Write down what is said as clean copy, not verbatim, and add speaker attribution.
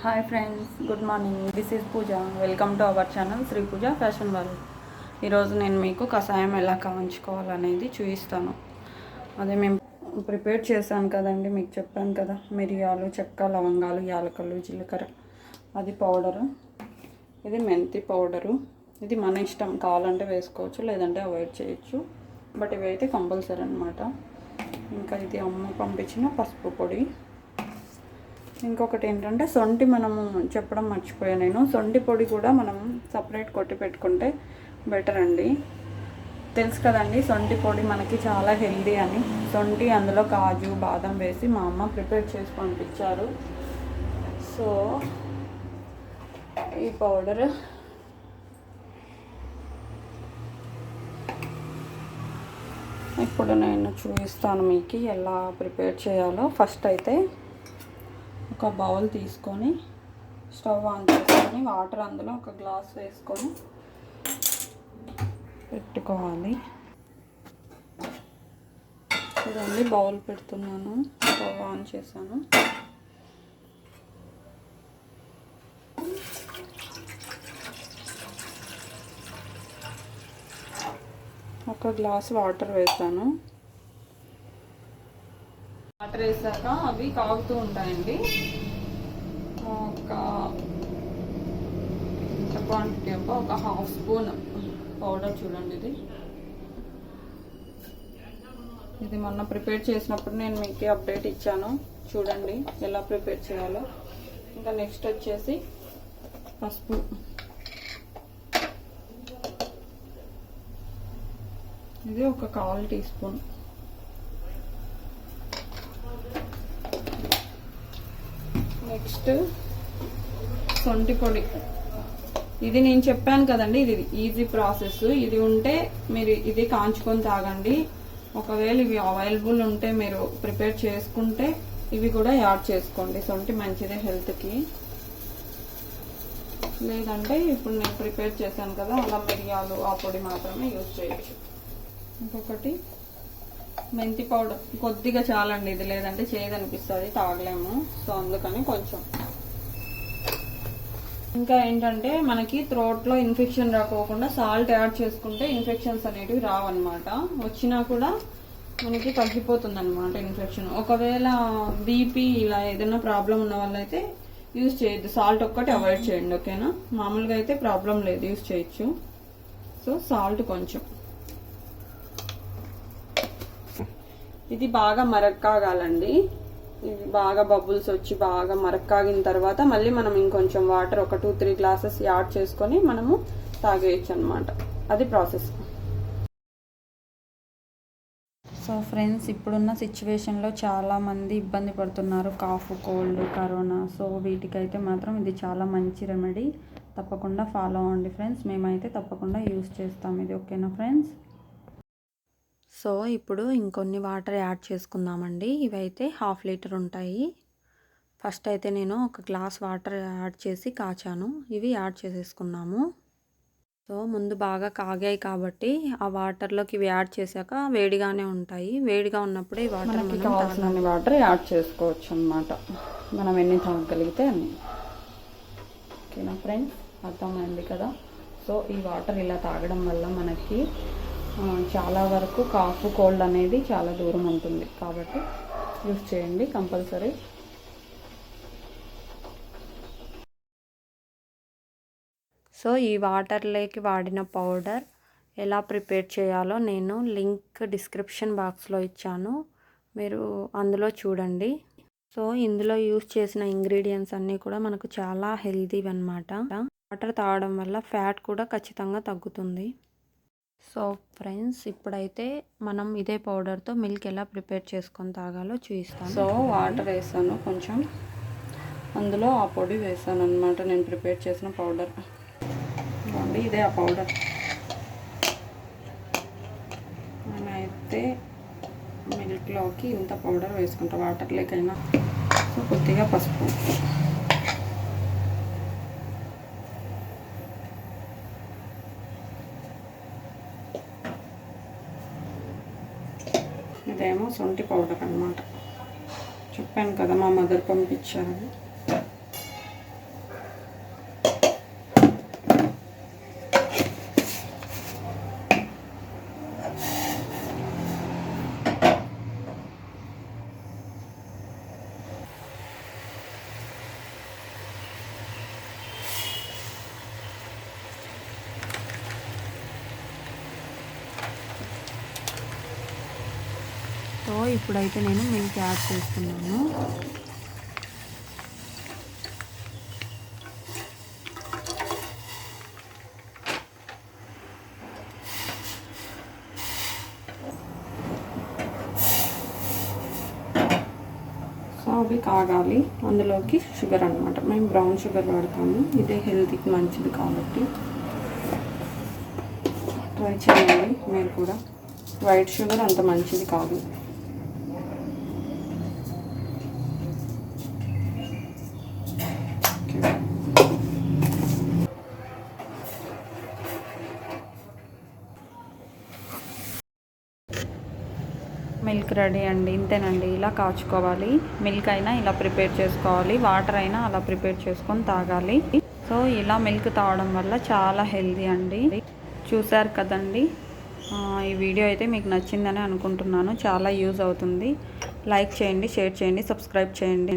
Speaker 1: Hi friends, good morning. This is Pooja. Welcome to our channel Shri Pooja fashion world. ఈరోజు నేను మీకు కషాయం ఎలా కాంచుకోవాలనేది చూపిస్తాను. అదే మేము ప్రిపేర్ చేశాను కదండి, మీకు చెప్పాను కదా, మిరియాలు, చెక్క, లవంగాలు, యాలకులు, జీలకర్ర, అది పౌడరు. ఇది మెంతి పౌడరు. ఇది మన ఇష్టం, కావాలంటే వేసుకోవచ్చు, లేదంటే అవాయిడ్ చేయొచ్చు. బట్ ఇవైతే కంపల్సరీ అనమాట. ఇంకా ఇది అమ్మ పంపించిన పసుపు పొడి. ఇంకొకటి ఏంటంటే సొంటి, మనము చెప్పడం మర్చిపోయాను నేను, సొంటి పొడి కూడా మనం సపరేట్ కొట్టి పెట్టుకుంటే బెటర్ అండి. తెలుసు కదండి, సొంటి పొడి మనకి చాలా హెల్దీ అని. సొంటి, అందులో కాజు, బాదం వేసి మా అమ్మ ప్రిపేర్ చేసి పంపించారు. సో ఈ పౌడర్ ఇప్పుడు నేను చూపిస్తాను మీకు ఎలా ప్రిపేర్ చేయాలో. ఫస్ట్ అయితే ఒక బౌల్ తీసుకొని స్టవ్ ఆన్ చేసుకొని వాటర్ అందులో ఒక గ్లాస్ వేసుకొని పెట్టుకోవాలి. చూడండి, బౌల్ పెడుతున్నాను, స్టవ్ ఆన్ చేశాను. ఒక గ్లాస్ వాటర్ వేసాను. వాటర్ వేసాక అవి కాగుతూ ఉంటాయండి. ఒక క్వాంటిటీ ఒక హాఫ్ స్పూన్ పౌడర్. చూడండి, ఇది మొన్న ప్రిపేర్ చేసినప్పుడు నేను మీకు అప్డేట్ ఇచ్చాను. చూడండి ఎలా ప్రిపేర్ చేయాలో. ఇంకా నెక్స్ట్ వచ్చేసి పసుపు. ఇది ఒక 1/4 టీ స్పూన్. నెక్స్ట్ సొంటి పొడి. ఇది నేను చెప్పాను కదండి, ఇది ఈజీ ప్రాసెస్. ఇది ఉంటే మీరు ఇది కాంచుకొని తాగండి. ఒకవేళ ఇవి అవైలబుల్ ఉంటే మీరు ప్రిపేర్ చేసుకుంటే ఇవి కూడా యాడ్ చేసుకోండి. సొంటి మంచిదే హెల్త్కి. లేదంటే ఇప్పుడు నేను ప్రిపేర్ చేశాను కదా, అలా మిరియాలు, ఆ పొడి మాత్రమే యూజ్ చేయొచ్చు. ఇంకొకటి మెంతి పౌడర్ కొద్దిగా చాలండి, ఇది లేదంటే చేయదనిపిస్తుంది, తాగలేము. సో అందుకని కొంచెం. ఇంకా ఏంటంటే మనకి థ్రోట్లో ఇన్ఫెక్షన్ రాకోకుండా సాల్ట్ యాడ్ చేసుకుంటే ఇన్ఫెక్షన్స్ అనేటివి రావన్నమాట. వచ్చినా కూడా మనకి తగ్గిపోతుంది అనమాట ఇన్ఫెక్షన్. ఒకవేళ బీపీ ఇలా ఏదైనా ప్రాబ్లం ఉన్న వాళ్ళైతే యూజ్ చేయొద్దు, సాల్ట్ ఒక్కటి అవాయిడ్ చేయండి, ఓకేనా. మామూలుగా అయితే ప్రాబ్లం లేదు, యూజ్ చేయొచ్చు. సో సాల్ట్ కొంచెం. ఇది బాగా మరక్కాగాలండి. ఇది బాగా బబుల్స్ వచ్చి బాగా మరక్కాగిన తర్వాత మళ్ళీ మనం ఇంకొంచెం వాటర్ ఒక 2-3 గ్లాసెస్ యాడ్ చేసుకొని మనము తాగేయచ్చు అనమాట. అది ప్రాసెస్. సో ఫ్రెండ్స్, ఇప్పుడున్న సిచ్యువేషన్లో చాలామంది ఇబ్బంది పడుతున్నారు, కాఫ్, కోల్డ్, కరోనా. సో వీటికైతే మాత్రం ఇది చాలా మంచి రెమెడీ. తప్పకుండా ఫాలో అవ్వండి ఫ్రెండ్స్. మేమైతే తప్పకుండా యూజ్ చేస్తాం ఇది, ఓకేనా ఫ్రెండ్స్. సో ఇప్పుడు ఇంకొన్ని వాటర్ యాడ్ చేసుకుందామండి. ఇవైతే 1/2 లీటర్ ఉంటాయి. ఫస్ట్ అయితే నేను ఒక గ్లాస్ వాటర్ యాడ్ చేసి కాచాను. ఇవి యాడ్ చేసేసుకున్నాము. సో ముందు బాగా కాగాయి కాబట్టి ఆ వాటర్లోకి ఇవి యాడ్ చేశాక వేడిగానే ఉంటాయి. వేడిగా ఉన్నప్పుడే ఈ వాటర్ మనకి కావాల్సిన వాటర్ యాడ్ చేసుకోవచ్చు అన్నమాట, మనం ఎన్ని తాగగలిగితే అన్ని. ఓకేనా ఫ్రెండ్స్, అర్థమైంది కదా. సో ఈ వాటర్ ఇలా తాగడం వల్ల మనకి చాలా వరకు కాఫ్, కోల్డ్ అనేది చాలా దూరం ఉంటుంది. కాబట్టి యూజ్ చేయండి కంపల్సరీ. సో ఈ వాటర్లోకి వాడిన పౌడర్ ఎలా ప్రిపేర్ చేయాలో నేను లింక్ డిస్క్రిప్షన్ బాక్స్లో ఇచ్చాను, మీరు అందులో చూడండి. సో ఇందులో యూజ్ చేసిన ఇంగ్రీడియంట్స్ అన్నీ కూడా మనకు చాలా హెల్తీ అన్నమాట. వాటర్ తాగడం వల్ల ఫ్యాట్ కూడా ఖచ్చితంగా తగ్గుతుంది. సో ఫ్రెండ్స్, ఇప్పుడైతే మనం ఇదే పౌడర్తో మిల్క్ ఎలా ప్రిపేర్ చేసుకొని తాగాలో చూపిస్తాను. సో వాటర్ వేసాను కొంచెం, అందులో ఆ పొడి వేసాను అనమాట, నేను ప్రిపేర్ చేసిన పౌడర్. ఇదే ఆ పౌడర్. నేనైతే మిల్క్లోకి ఇంత పౌడర్ వేసుకుంటా, వాటర్లోకైనా. సో కొద్దిగా పసుపు. ఇదేమో సొంటి పౌడర్ అన్నమాట. చెప్పాను కదా, మా మదర్ పంపించారు. సో ఇప్పుడైతే నేను మిల్క్ యాడ్ చేస్తున్నాను. సో అవి కాగాలి. అందులోకి షుగర్ అనమాట. మేము బ్రౌన్ షుగర్ వాడతాము, ఇదే హెల్త్కి మంచిది కాబట్టి ట్రై చేయండి మీరు కూడా. వైట్ షుగర్ అంత మంచిది కాదు. మిల్క్ రెడీ అండి. ఇంతేనండి, ఇలా కాచుకోవాలి. మిల్క్ అయినా ఇలా ప్రిపేర్ చేసుకోవాలి, వాటర్ అయినా అలా ప్రిపేర్ చేసుకొని తాగాలి. సో ఇలా మిల్క్ తాగడం వల్ల చాలా హెల్తీ అండి. చూశారు కదండి. ఈ వీడియో అయితే మీకు నచ్చిందని అనుకుంటున్నాను. చాలా యూజ్ అవుతుంది. లైక్ చేయండి, షేర్ చేయండి, సబ్స్క్రైబ్ చేయండి.